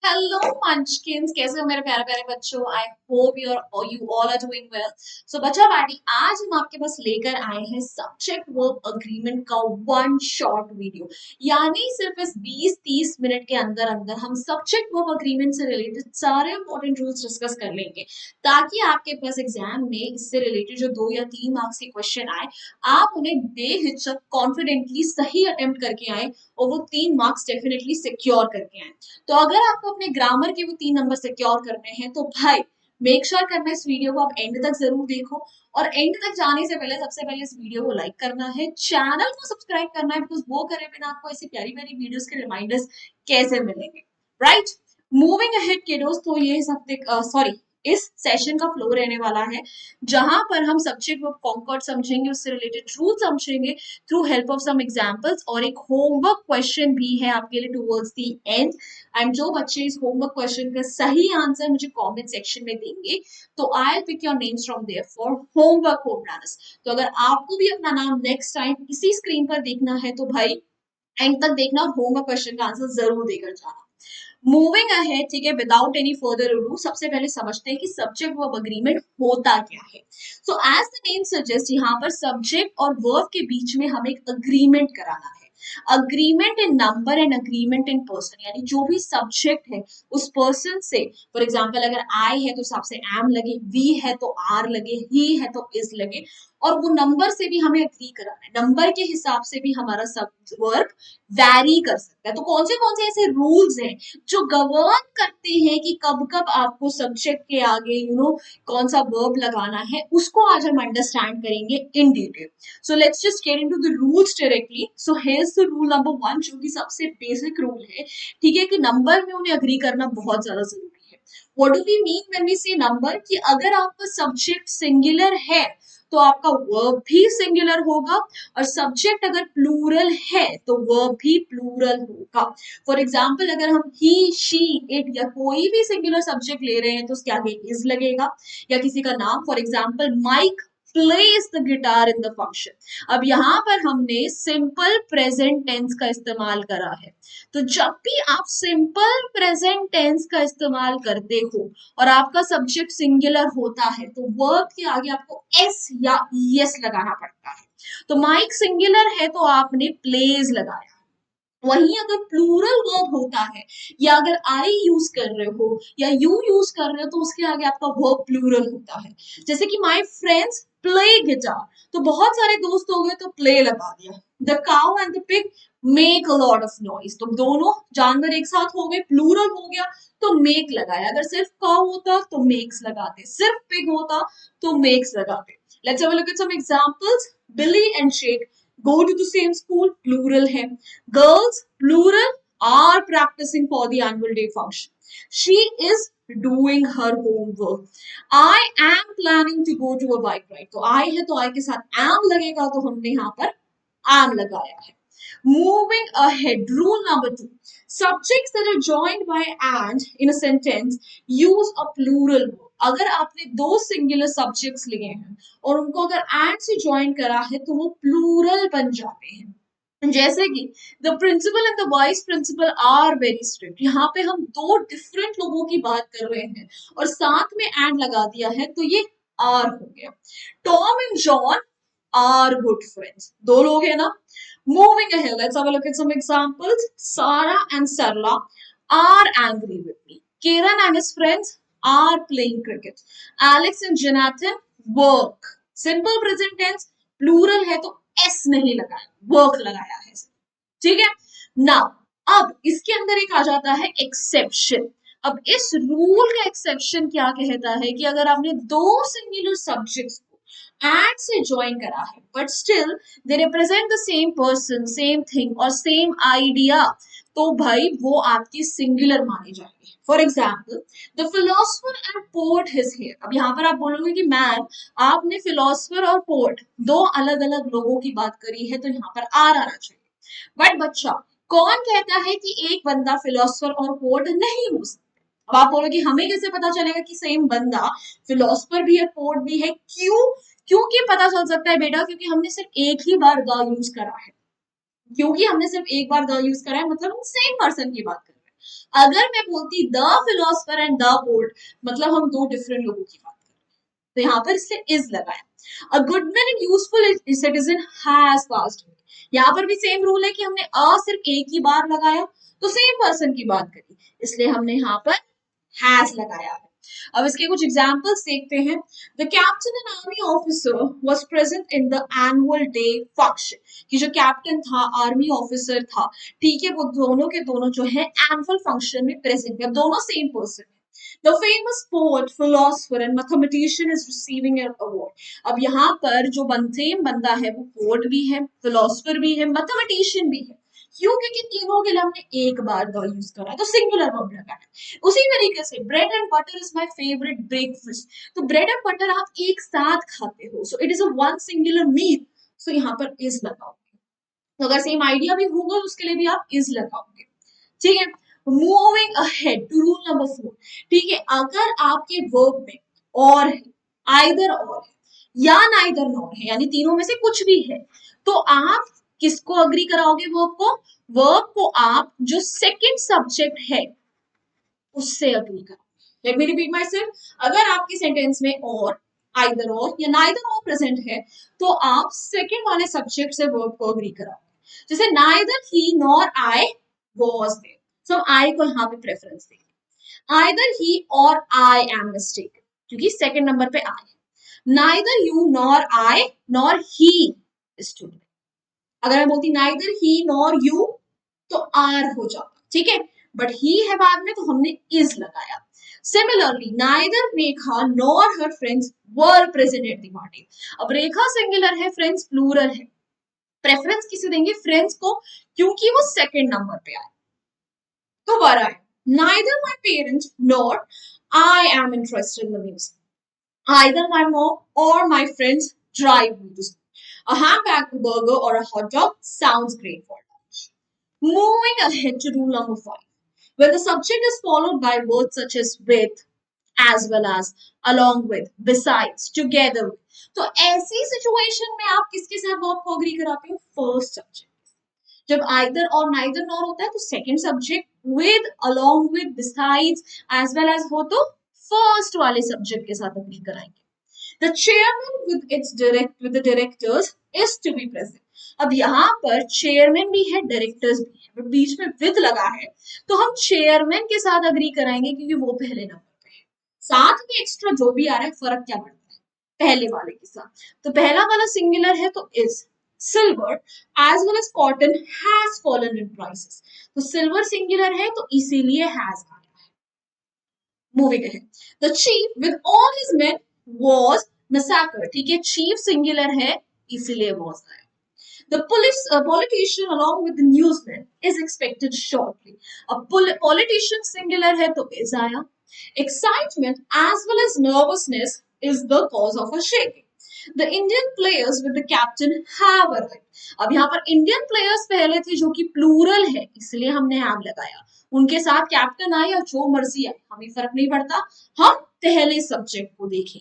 Hello मंचकिंस, कैसे हो मेरे प्यारे प्यारे बच्चों। I hope you all are doing well. So बच्चा पार्टी, आज हम आपके पास लेकर आए हैं सब्जेक्ट वर्ब अग्रीमेंट का वन शॉर्ट वीडियो। यानी सिर्फ इस 20-30 मिनट के अंदर अंदर हम सब्जेक्ट वर्ब अग्रीमेंट से रिलेटेड सारे इंपॉर्टेंट रूल्स डिस्कस कर लेंगे, ताकि आपके पास एग्जाम में इससे रिलेटेड जो 2 या 3 मार्क्स के क्वेश्चन आए, आप उन्हें बेहिचक कॉन्फिडेंटली सही अटेम्प्ट करके आए और वो 3 मार्क्स डेफिनेटली सिक्योर करके आए। तो अगर आपको अपने ग्रामर के वो 3 नंबर सिक्योर करने हैं तो भाई मेक श्योर करना इस वीडियो को आप एंड तक जरूर देखो। और एंड तक जाने से पहले सबसे पहले इस वीडियो को लाइक करना है, चैनल को सब्सक्राइब करना है, बिकॉज वो करे बिना आपको ऐसी प्यारी प्यारी वीडियोस के रिमाइंडर्स कैसे मिलेंगे, राइट। मूविंग अहेड किडोस, तो ये सब सॉरी इस सेशन का फ्लो रहने वाला है, जहां पर हम सब्जेक्ट वर्ब कॉन्कॉर्ड समझेंगे, उससे रिलेटेड रूल समझेंगे through help of some examples, और एक होमवर्क क्वेश्चन भी है आपके लिए टुवर्ड्स द एंड। एंड जो बच्चे इस होमवर्क क्वेश्चन का सही आंसर मुझे कमेंट सेक्शन में देंगे, तो I pick your names from there for homework home runners. तो अगर आपको भी अपना नाम नेक्स्ट टाइम इसी स्क्रीन पर देखना है तो भाई एंड तक देखना और होमवर्क क्वेश्चन का आंसर जरूर देकर जाना। मूविंग अहेड, ठीक है, विदाउट एनी फर्दर अडू, सबसे पहले समझते हैं कि सब्जेक्ट वर्ब अग्रीमेंट होता क्या है। So as the name suggest, यहाँ पर सब्जेक्ट और वर्ब के बीच में हमें एक अग्रीमेंट कराना है। Agreement in number and agreement in person, यानी जो भी सब्जेक्ट है उस पर्सन से, फॉर एग्जाम्पल अगर आई है तो हिसाब से एम लगे, वी है तो आर लगे, ही है तो इज लगे, और वो नंबर से भी हमें अग्री कराना है। नंबर के हिसाब से भी हमारा सब वर्ब वैरी कर सकता है। तो कौन से ऐसे रूल्स हैं जो गवर्न करते हैं कि कब कब आपको सब्जेक्ट के आगे कौन सा वर्ब लगाना है, उसको आज हम अंडरस्टैंड करेंगे in detail. So let's just get into the rules directly. So here's the rule number 1, जो कि सबसे बेसिक रूल है, ठीक है, कि नंबर में उन्हें अग्री करना बहुत ज्यादा जरूरी है। What do we mean when we say number, कि अगर आपका सब्जेक्ट सिंगुलर है तो आपका वर्ब भी सिंगुलर होगा, और सब्जेक्ट अगर प्लूरल है तो वर्ब भी प्लूरल होगा। फॉर एग्जाम्पल अगर हम ही, शी, इट या कोई भी सिंगुलर सब्जेक्ट ले रहे हैं तो उसके आगे इज लगेगा, या किसी का नाम, for example Mike plays the guitar in the function. अब यहाँ पर हमने सिंपल प्रेजेंट टेंस का इस्तेमाल करा है। तो जब भी आप सिंपल प्रेजेंट टेंस का इस्तेमाल करते हो और आपका सब्जेक्ट सिंगुलर होता है, तो वर्ब के आगे आपको एस या ईएस लगाना पड़ता है। तो माइक सिंगुलर है तो आपने प्लेज लगाया। वहीं अगर प्लूरल वर्ब होता है, या अगर आई यूज कर रहे हो या यू यूज कर रहे हो, तो उसके आगे आपका वर्ब प्लूरल होता है। जैसे कि माई फ्रेंड्स प्ले गिटार, तो बहुत सारे दोस्त हो गए तो प्ले लगा दिया। The cow and the pig make a lot of noise, तो दोनों जानवर एक साथ हो गए, प्लूरल हो गया तो मेक लगाया। अगर सिर्फ काउ होता तो मेक्स लगाते, सिर्फ पिग होता तो मेक्स लगाते। Let's have a look at some examples. Billy and Shake go to the same school, plural है। Girls, plural, are practicing for the annual day function. She is doing her homework. I am planning to go to a bike ride. तो I है तो I के साथ am लगेगा, तो हमने यहाँ पर am लगाया है। Moving ahead, rule number 2. Subjects that are joined by and in a sentence use a plural verb. अगर आपने दो सिंगुलर सब्जेक्ट्स लिए हैं और उनको अगर and से ज्वाइन करा है तो वो प्लूरल बन जाते हैं। जैसे कि the principal and the vice principal are very strict, यहाँ पे हम दो डिफरेंट लोगों की बात कर रहे हैं और साथ में एंड लगा दिया है, तो ये आर हो गया। Tom and John are good friends, दो लोग हैं ना। Moving ahead, let's have a look at some examples. Sarah and Sarla are angry with me. Kiran and his friends are playing cricket. Alex and Jonathan work. Simple present tense, plural है तो s नहीं लगाया, work लगाया है, ठीक है। Now, अब इसके अंदर एक आ जाता है एक्सेप्शन। अब इस रूल का एक्सेप्शन क्या कहता है कि अगर आपने दो सिंगुलर सब्जेक्ट्स एंड से ज्वाइन करा है but still they represent the same person, same thing और सेम आइडिया, तो भाई वो आपकी सिंगुलर माने जाएंगे। For example, the philosopher and poet his here. अब यहाँ पर आप बोलोगे कि मैम आपने फिलोसफर और पोएट दो अलग अलग लोगों की बात करी है, तो यहाँ पर आर आना चाहिए। बट बच्चा, कौन कहता है कि एक बंदा फिलोसफर और पोएट नहीं हो सकता? अब आप बोलोगे हमें कैसे पता चलेगा कि सेम बंदा फिलोसफर भी है पोएट भी है? क्यों? क्योंकि पता चल सकता है बेटा, क्योंकि हमने सिर्फ एक ही बार द यूज करा है। क्योंकि हमने सिर्फ एक बार द यूज करा है, मतलब हम सेम पर्सन की बात कर रहे हैं। अगर मैं बोलती the philosopher and the poet, मतलब हम दो डिफरेंट लोगों की बात कर रहे हैं, तो यहाँ पर इसलिए इज लगाया। A good man and useful citizen has passed away, यहाँ पर भी सेम रूल है कि हमने अ सिर्फ एक ही बार लगाया तो सेम पर्सन की बात करी, इसलिए हमने यहाँ पर हैज लगाया है। अब इसके कुछ एग्जांपल्स देखते हैं। The captain and army officer was present in the annual day function, कि जो कैप्टन था आर्मी ऑफिसर था, ठीक है, वो दोनों के दोनों जो है एनुअल फंक्शन में प्रेजेंट है, अब दोनों सेम पर्सन है। The famous poet, philosopher and mathematician is receiving an award. अब यहाँ पर जो सेम बंदा है वो पोएट भी है, फिलोसफर भी है, मैथमेटिशियन भी है। क्यों? क्योंकि तीनों के लिए हमने एक बार द यूज करा है, तो सिंगुलर वर्ब लगा है। उसी तरीके से bread and butter is my favourite breakfast, तो ब्रेड एंड बटर आप एक साथ खाते हो, so it is a one singular meal, so यहाँ पर इज लगाओगे। तो अगर सेम आइडिया भी होगा तो उसके लिए भी आप इज लगाओगे, ठीक है। Moving ahead to rule number 4, ठीक है, अगर आपके वर्ब में और है, आइदर और है या नाइदर नॉर है, यानी तीनों में से कुछ भी है, तो आप किसको अग्री कराओगे? वर्ब को आप जो सेकंड सब्जेक्ट है उससे अग्री कराओगे। Let me repeat my self, अगर आपके सेंटेंस में और, आइदर और या नाइदर और प्रेजेंट है, तो आप सेकंड वाले सब्जेक्ट से वर्ब को अग्री कराओगे। जैसे neither he nor I was there, so I को यहाँ पे प्रेफरेंस देंगे। Either he or I am mistaken, क्योंकि सेकंड नंबर पे आई है। Neither you nor I nor he student, अगर मैं बोलती नाइदर ही नॉर यू तो आर हो जाता, ठीक है, बट ही है बाद में तो हमने इज लगाया। Similarly neither Rekha nor her friends were present at the party, अब रेखा सिंगुलर है, फ्रेंड्स प्लूरल है, प्रेफरेंस किसे देंगे? फ्रेंड्स को, क्योंकि वो सेकंड नंबर पे आए तो वर आए। Neither my parents nor I am interested in the music, either my mom or my friends drive me to school. A hamburger or a hot dog sounds great for lunch. Moving ahead to rule number 5. When the subject is followed by words such as with, as well as, along with, besides, together with, तो ऐसी situation में आप किसके साथ verb को agree कराते हो? First subject. जब आइदर और नाइदर नॉर होता है तो second subject, with, along with, besides, as well as हो तो फर्स्ट वाले सब्जेक्ट के साथ अग्री कराएंगे। The chairman with the directors is to be present, अब यहाँ पर चेयरमैन भी है, डायरेक्टर्स भी है, बट बीच में विद लगा है तो हम चेयरमैन के साथ अग्री कराएंगे क्योंकि वो पहले नंबर पे है। साथ में एक्स्ट्रा जो भी आ रहा है, फर्क क्या पड़ता है पहले वाले के साथ? तो पहला वाला सिंगुलर है तो is. Silver as well as cotton has fallen in prices, तो सिल्वर सिंगुलर है तो इसीलिए हैज आया है। Moving ahead, the chief with all his men was massacred, ठीक है, चीफ सिंगुलर है इसीलिए वाज आया। The politician along with the newsman is expected shortly. अब politician singular है तो is आया। Excitement as well as nervousness is the cause of a shaking. The Indian players with the captain have arrived. अब यहाँ पर Indian players पहले थे जो कि प्लूरल है इसलिए हमने have लगाया। उनके साथ कैप्टन आए या जो मर्जी आए हमें फर्क नहीं पड़ता, हम पहले सब्जेक्ट को देखें।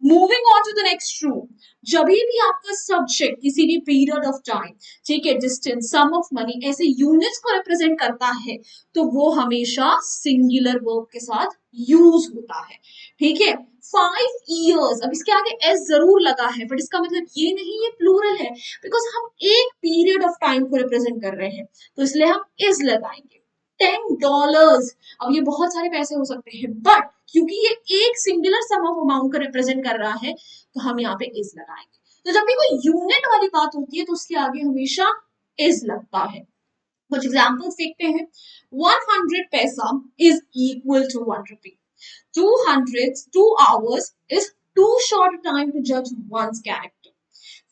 Moving on to the next rule, जब भी आपका सब्जेक्ट किसी भी पीरियड ऑफ टाइम, ठीक है, डिस्टेंस, सम ऑफ मनी, ऐसे यूनिट्स को रिप्रेजेंट करता है तो वो हमेशा सिंगुलर वर्ब के साथ यूज होता है, ठीक है। 5 years, अब इसके आगे एस जरूर लगा है बट इसका मतलब ये नहीं ये प्लूरल है, बिकॉज हम एक पीरियड ऑफ टाइम को रिप्रेजेंट कर रहे हैं तो इसलिए हम इज लगाएंगे। $10, अब ये बहुत सारे पैसे हो सकते हैं बट क्योंकि ये एक सिंगुलर सम ऑफ अमाउंट को रिप्रेजेंट कर रहा है तो हम यहाँ पे इज लगाएंगे। तो जब भी कोई यूनिट वाली बात होती है तो उसके आगे हमेशा इज लगता है। कुछ एग्जांपल्स देखते हैं। 100 paisa is equal to 1 rupee. 2 hours is too short a time to judge one's character.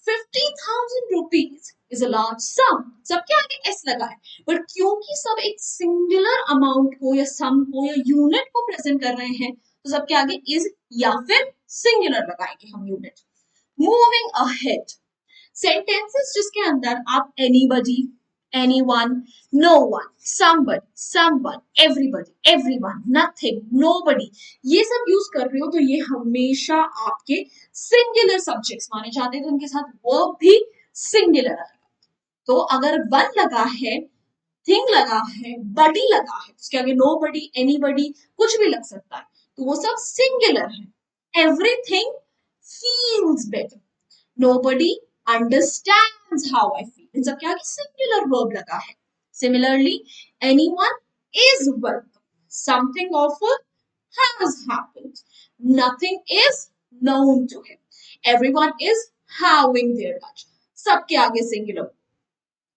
50,000 rupees is a large sum. सबके आगे एस लगा है बट क्योंकि सब एक सिंगुलर अमाउंट को या सम को या यूनिट को प्रेजेंट कर रहे हैं तो सबके आगे इज या फिर सिंगुलर लगाएंगे हम यूनिट। मूविंग अहेड, सेंटेंसेस जिसके अंदर आप anybody, anyone, no one, somebody, someone, everybody, everyone, nothing, nobody, ये सब यूज कर रहे हो तो ये हमेशा आपके सिंगुलर सब्जेक्ट्स माने जाते हैं तो उनके साथ वर्ब भी सिंगुलर आएगा। तो अगर वन लगा है थिंग लगा है, बडी लगा है, उसके आगे नो बडी, एनी बडी, कुछ भी लग सकता है, तो वो सब सिंगुलर है। Everything feels better, nobody understands how I feel, इन सब के आगे सिंगुलर वर्ब लगा है। Similarly anyone is welcome, something awful has happened, nothing is known to him, everyone is having their lunch, सबके आगे सिंगुलर।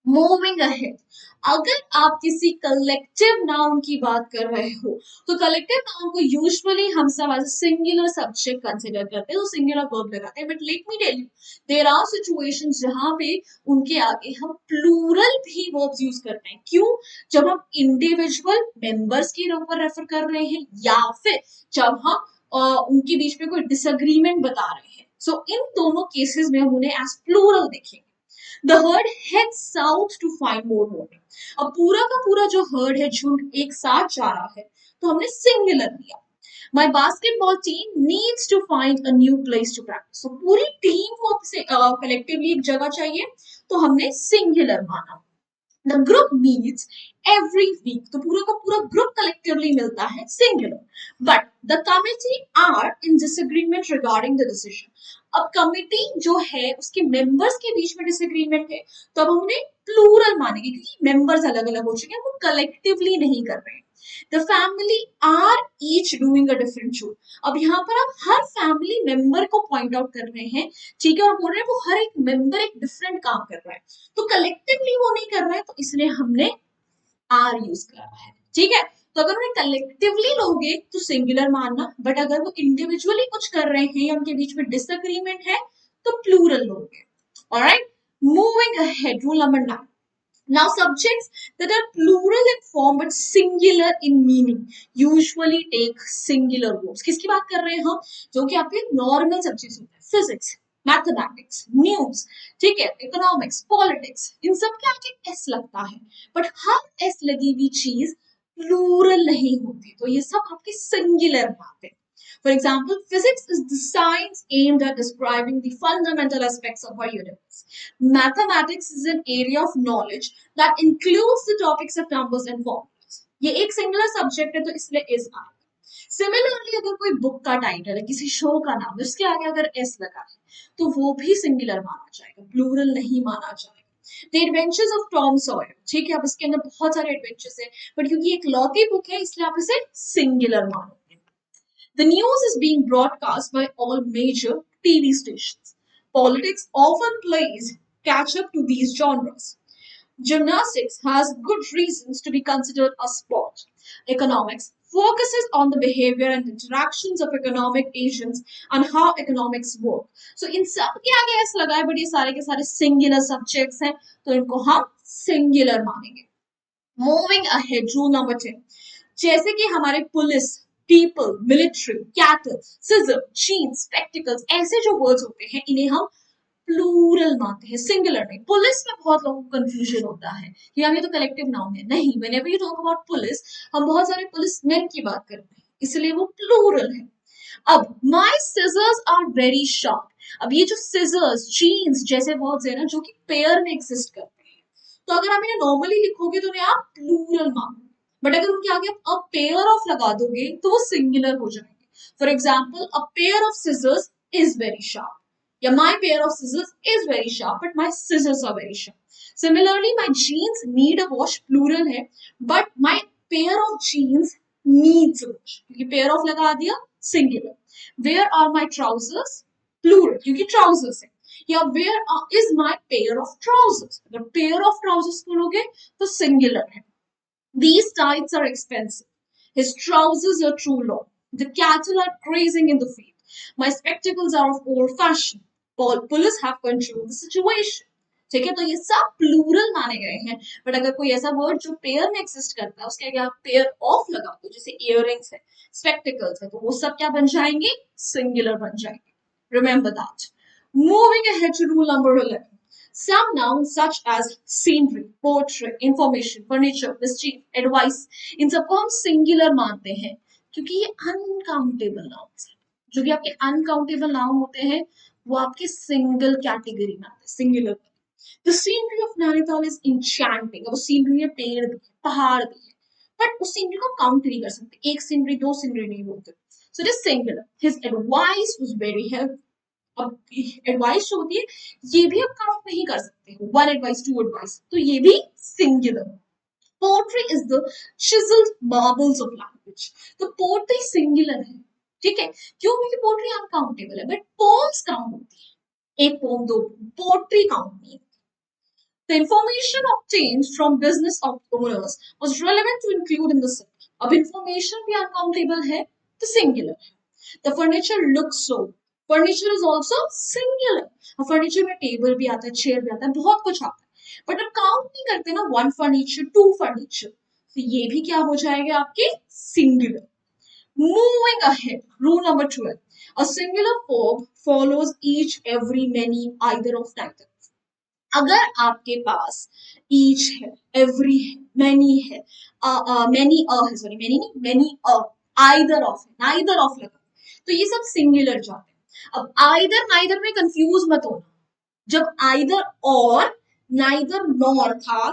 मूविंग अहेड, अगर आप किसी कलेक्टिव नाउन की बात कर रहे हो तो कलेक्टिव नाउन को यूजुअली हम सब एज सिंगुलर सब्जेक्ट कंसिडर करते हैं, तो सिंगुलर वर्ब लगाते हैं। But let me tell you, there are situations जहां पे उनके आगे हम प्लूरल भी वर्ब्स यूज करते हैं। क्यों? जब हम इंडिविजुअल मेंबर्स के ऊपर रेफर कर रहे हैं या फिर जब हम उनके बीच में कोई डिसएग्रीमेंट बता रहे हैं। सो इन दोनों केसेस में हम उन्हें एज प्लूरल देखेंगे। The herd heads south to find more water. अब पूरा का पूरा जो हर्ड है, झुंड एक साथ जा रहा है, तो हमने सिंगुलर लिया। My basketball team needs to find a new place to practice. So पूरी टीम को कलेक्टिवली एक जगह चाहिए, तो हमने सिंगुलर माना। The group meets every week, तो पूरा का पूरा ग्रुप कलेक्टिवली मिलता है, singular. But the committee are in disagreement regarding the decision. अब कमिटी जो है उसके मेंबर्स के बीच में डिसएग्रीमेंट है, तो अब हम उन्हें प्लूरल मानेंगे क्योंकि मेंबर्स अलग अलग हो चुके हैं, वो कलेक्टिवली नहीं कर रहे हैं। The family are each doing a different job. अब यहाँ पर आप हर फैमिली मेंबर को पॉइंट आउट कर रहे हैं, ठीक है, और बोल रहे हैं वो हर एक मेंबर एक डिफरेंट काम कर रहा है, तो कलेक्टिवली वो नहीं कर रहा है, तो इसलिए हमने आर यूज करा है। ठीक है, तो अगर उन्हें कलेक्टिवली लोगे तो सिंगुलर मानना, बट अगर वो इंडिविजुअली कुछ कर रहे हैं या उनके बीच में डिसएग्रीमेंट है तो प्लूरल लोगे। Alright, moving ahead, rule number 9। Now subjects that are plural in form but singular in meaning usually take singular verbs. किसकी बात कर रहे हैं हम? जो कि आपके नॉर्मल सब्जेक्ट्स होते हैं, फिजिक्स, मैथमेटिक्स, न्यूज, ठीक है, इकोनॉमिक्स, पॉलिटिक्स, इन सब के आगे एस लगता है, बट हर एस लगी हुई चीज प्लूरल नहीं होती, तो ये सब आपकी सिंगुलर बात है। For example, physics is the science aimed at describing the fundamental aspects of our universe. Mathematics is an area of knowledge that includes the topics of numbers and formulas. ये एक सिंगुलर सब्जेक्ट है, तो इसलिए is आएगा। Similarly अगर कोई book का title है, किसी शो का नाम है, उसके आगे अगर एस लगा है तो वो भी सिंगुलर माना जाएगा, प्लूरल नहीं माना जाएगा। The Adventures of Tom Sawyer, ठीक है, अब इसके अंदर बहुत सारे एडवेंचर्स है, बट क्योंकि एक लॉ की बुक है इसलिए आप इसे सिंगुलर मानो। The news is being broadcast by all major TV stations. Politics often plays catch up to these genres. Gymnastics has good reasons to be considered a sport. Economics focuses on the behavior and interactions of economic agents and how economics work. So इन सब के आगे S लगा है, but ये सारे के सारे singular subjects हैं, तो इनको हम सिंगुलर मानेंगे। Moving ahead, rule number 10। जैसे कि हमारे police, people, military, cattle, scissor, jeans, spectacles, ऐसे जो वर्ड्स होते हैं इन्हें हम प्लूरल मानते हैं, सिंगुलर नहीं। पुलिस में बहुत लोगों को कंफ्यूजन होता है कि हम ये तो कलेक्टिव नाउन है, नहीं, whenever you talk about police हम बहुत सारे पुलिसमैन की बात करते हैं, इसलिए वो प्लूरल है। अब माई सिजर्स आर वेरी शार्प, अब ये जो सिजर्स, जीन्स जैसे वर्ड्स है ना जो कि पेयर में एग्जिस्ट करते हैं, तो अगर आप इन्हें नॉर्मली लिखोगे तो इन्हें आप प्लूरल मानो, बट अगर उनके आगे आप अ पेयर ऑफ लगा दोगे तो वो सिंगुलर हो जाएंगे। For example, a pair of scissors is very sharp, या my pair of scissors is very sharp but my scissors are very sharp. Similarly, my jeans need a wash, plural है, but my pair of jeans needs a wash, क्योंकि pair of लगा दिया, singular. Where are my trousers? Plural, क्योंकि trousers है, या where is my pair of trousers? अगर pair of trousers बोलोगे तो singular है। These tights are expensive. His trousers are too long. The cattle are grazing in the field. My spectacles are of old fashion. Police have controlled the situation. ठीक है, तो ये सब plural माने गए हैं, बट अगर कोई ऐसा वर्ड जो पेयर में एक्सिस्ट करता है उसके आगे आप पेयर ऑफ लगा दो, जैसे इयररिंग्स है, स्पेक्टिकल्स है, तो वो सब क्या बन जाएंगे? सिंगुलर बन जाएंगे। Remember that. Moving ahead to rule number 11। Some nouns such as scenery, poetry, information, furniture, mischief, advice, इन सबको हम सिंगुलर मानते हैं क्योंकि ये अनकाउंटेबल नाउन्स हैं। जो भी आपके अनकाउंटेबल नाउन होते हैं वो आपके सिंगल कैटेगरी में आते हैं, singular. The scenery of Nainital is enchanting. अब सीनरी में पेड़ भी है, पहाड़ भी है, बट उस सीनरी को काउंट नहीं कर सकते. एक सीनरी, दो सीनरी नहीं बोलते. सो it is singular. His advice was very helpful. अब एडवाइस जो होती है ये भी आप काउंट नहीं कर सकते. वन एडवाइस, टू एडवाइस, तो ये भी singular. Poetry is the chiseled marbles of language. तो पोट्री सिंगुलर है. ठीक है, क्यों? क्योंकि पोट्री अनकाउंटेबल है, बट पोम्स काउंट होती है. एक पोम, दो पोम, पोट्री काउंट नहीं. The information obtained from business owners was relevant to include in the set. अब information भी uncountable है, तो singular है. The furniture looks so. Furniture is also singular. अब furniture में table भी आता है, chair भी आता है, बहुत कुछ आता है. But अब count नहीं करते ना, one furniture, two furniture. तो ये भी क्या हो जाएगा आपके singular. Moving ahead, rule number 12. A singular verb follows each, every, many, either of neither. अगर आपके पास each है, every है, many है, many है, सॉरी many नहीं, many either of है, neither of लगा, तो ये सब सिंगुलर जाते हैं. अब either neither में कंफ्यूज मत होना. जब either और neither nor था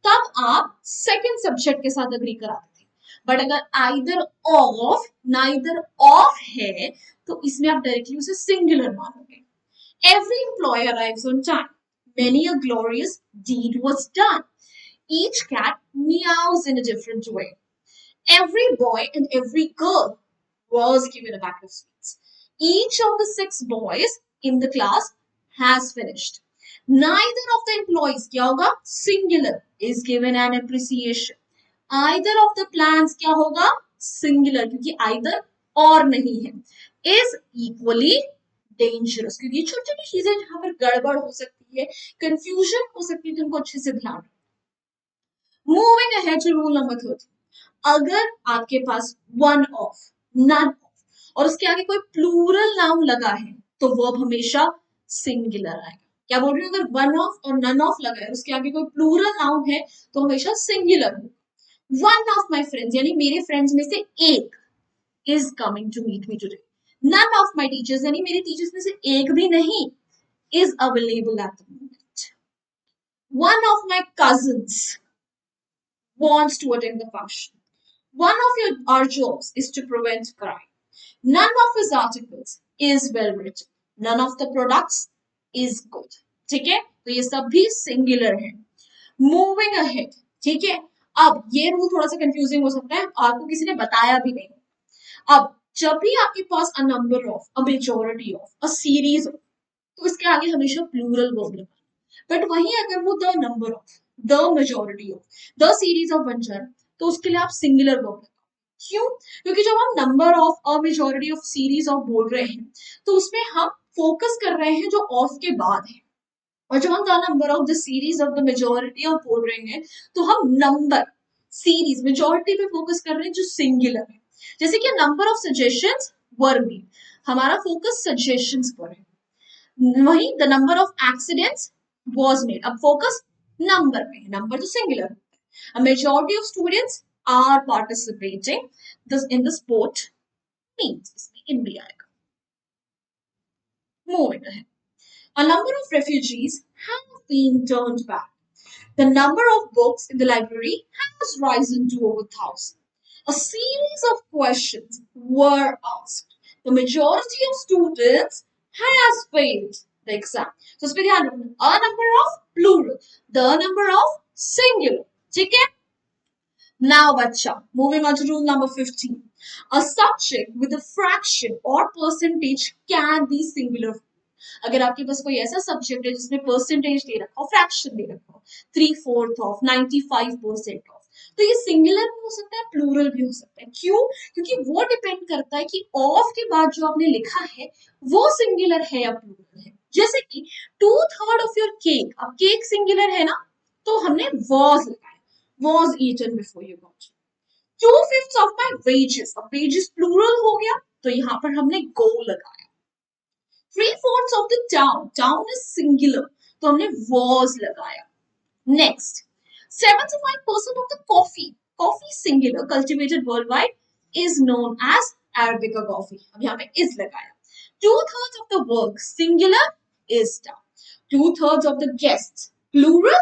तब आप सेकंड सब्जेक्ट के साथ अग्री कराते थे. बट अगर either of neither of है तो इसमें आप डायरेक्टली उसे सिंगुलर मानोगे. Every employee arrives on time. Many a glorious deed was done. Each cat meows in a different way. Every boy and every girl was given a bag of sweets. Each of the 6 boys in the class has finished. Neither of the employees, क्या होगा? Singular, is given an appreciation. Either of the plans क्या होगा? Singular, क्योंकि either और नहीं है. Is equally dangerous, क्योंकि ये छोटी छोटी चीजें जहां पर गड़बड़ हो सकती है, कंफ्यूजन हो सकती है, तो उनको अच्छे से ध्यान. Moving ahead to rule number 13. अगर आपके पास वन ऑफ, नन ऑफ और उसके आगे कोई प्लूरल नाउन लगा है तो वर्ब हमेशा सिंगुलर आएगा. क्या बोल रही हूँ? अगर वन ऑफ और नन ऑफ लगा है, उसके आगे कोई प्लूरल नाउन है तो हमेशा सिंगुलर होगा. वन ऑफ माई फ्रेंड्स यानी मेरे फ्रेंड्स में से एक is coming to meet me today. None of my teachers, यानी मेरे टीचर्स में से एक भी नहीं, is available at the moment. One of my cousins wants to attend the function. One of our jobs is to prevent crime. None of his articles is well written. None of the products is good. ठीक है, तो ये सब भी singular है. Moving ahead. ठीक है, अब ये रूल थोड़ा सा कंफ्यूजिंग हो सकता है, आपको किसी ने बताया भी नहीं. अब जब भी आपके पास a number of, a majority of, a series of, तो इसके आगे हमेशा प्लूरल वर्ब लगाना. बट वहीं अगर वो the number of, the majority of, the series of बन जाए तो उसके लिए आप सिंगुलर वर्ब लगाओ. क्यों? क्योंकि जब हम number of, a majority of, series of बोल रहे हैं तो उसमें हम फोकस कर रहे हैं जो ऑफ के बाद है. और जब हम the number of, the series of, the majority of बोल रहे हैं तो हम नंबर, सीरीज, मेजॉरिटी पे फोकस कर रहे हैं जो सिंगुलर है. जैसे कि number of suggestions were made, हमारा फोकस सजेशंस पर है. वहीं the number of accidents was made, अब फोकस नंबर पे है, नंबर तो सिंगुलर होता है. A majority of students are participating this in the sport means इसमें इन भी आएगा. Moving ahead. A number of refugees have been turned back. The number of books in the library has risen to over 1,000. A series of questions were asked. The majority of students has failed the exam. So, इस पे ध्यान रखना. A number of plural, the number of singular. ठीक है? Now, बच्चा, moving on to rule number 15. A subject with a fraction or percentage can be singular. अगर आपके पास कोई ऐसा सब्जेक्ट है जिसमें परसेंटेज दे रखा हो, फ्रैक्शन दे रखा हो, 3/4 ऑफ, 95% ऑफ, तो ये सिंगुलर भी हो सकता है, प्लूरल भी हो सकता है. क्यों? क्योंकि वो डिपेंड करता है कि ऑफ के बाद जो आपने लिखा है वो सिंगुलर है या प्लूरल है. जैसे कि 2/3 ऑफ योर केक, अब केक सिंगुलर है ना, तो हमने वॉज लगाया, was eaten before you got. 2/5 of my wages, अब वेजेस प्लूरल हो गया तो यहाँ पर हमने गो लगाया. 3/4 of the town, town is singular, तो हमने was लगाया. Next, 75% of the coffee, coffee singular, cultivated worldwide, is known as Arabica coffee. अब यहाँ पे is लगाया. 2/3 of the work singular is done. 2/3 of the guests plural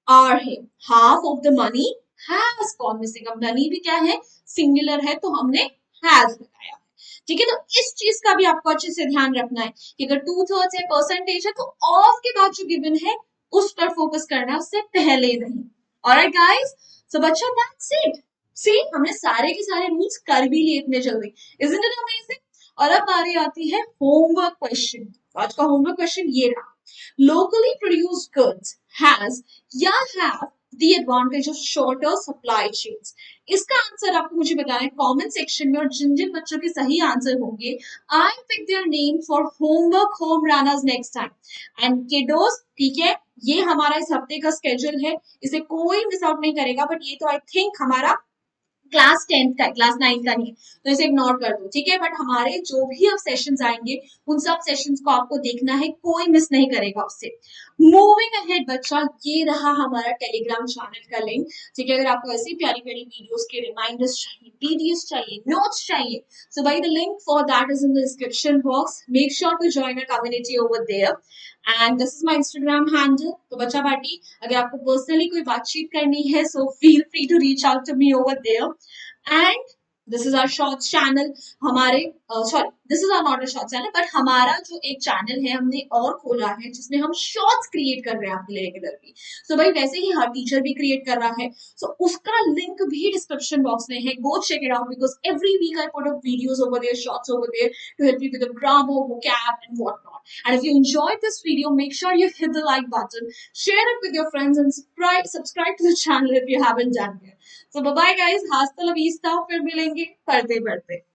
are है, half of the money has come missing. अब money भी क्या है, singular है, तो हमने हैज लगाया है। ठीक है, तो इस चीज का भी आपको अच्छे से ध्यान रखना है कि अगर 2/3 है, परसेंटेज है, तो ऑफ के बाद जो गिवन है उस पर फोकस करना है, उससे पहले नहीं। ऑलराइट गाइस, सो बच्चा दैट्स इट। सी, हमने सारे के सारे रूल्स कर भी लिए इतने जल्दी, इजंट इट अमेजिंग। और अब बारी आती है होमवर्क क्वेश्चन। आज का होमवर्क क्वेश्चन ये रहा, locally produced goods has या have the advantage of shorter supply chains। इसका आंसर आपको मुझे बताना है कमेंट सेक्शन में, और जिन जिन बच्चों के सही आंसर होंगे I pick their name for homework home runners next time. And kiddos, ठीक है, ये हमारा इस हफ्ते का स्केड्यूल है, इसे कोई मिस आउट नहीं करेगा, बट ये तो आई थिंक हमारा क्लास 10th का है, क्लास 9th का नहीं है, तो इसे इग्नोर कर दो, ठीक है। बट हमारे जो भी अब सेशंस आएंगे उन सब सेशंस को आपको देखना है, कोई मिस नहीं करेगा उससे। मूविंग अहेड बच्चा, ये रहा हमारा टेलीग्राम चैनल का लिंक, ठीक है। अगर आपको ऐसी प्यारी प्यारी वीडियोस के रिमाइंडर्स चाहिए, पीडीएफ चाहिए, नोट्स चाहिए, so by the link for that is in the description box. Make sure to join our community over there. And this is my Instagram handle. तो बच्चा पार्टी, अगर आपको पर्सनली कोई बातचीत करनी है, so feel free to reach out to me over there. And this is our shorts channel. हमारे sorry, this is are not a short channel, but हमारा जो एक चैनल है हमने और खोला है जिसमें हम शॉर्ट्स क्रिएट कर रहे हैं आपके लिए रेगुलरली। सो भाई वैसे ही हर टीचर भी क्रिएट कर रहा है, सो उसका लिंक भी डिस्क्रिप्शन बॉक्स में है। Go check it out because every week I put up videos over there, shorts over there to help you with the grammar, vocab and whatnot. And if you enjoyed this video, make sure you hit the like button, share it with your friends, and subscribe to the channel if you haven't done yet. So bye bye guys, hasta la vista, फिर मिलेंगे पढ़ते पढ़ते।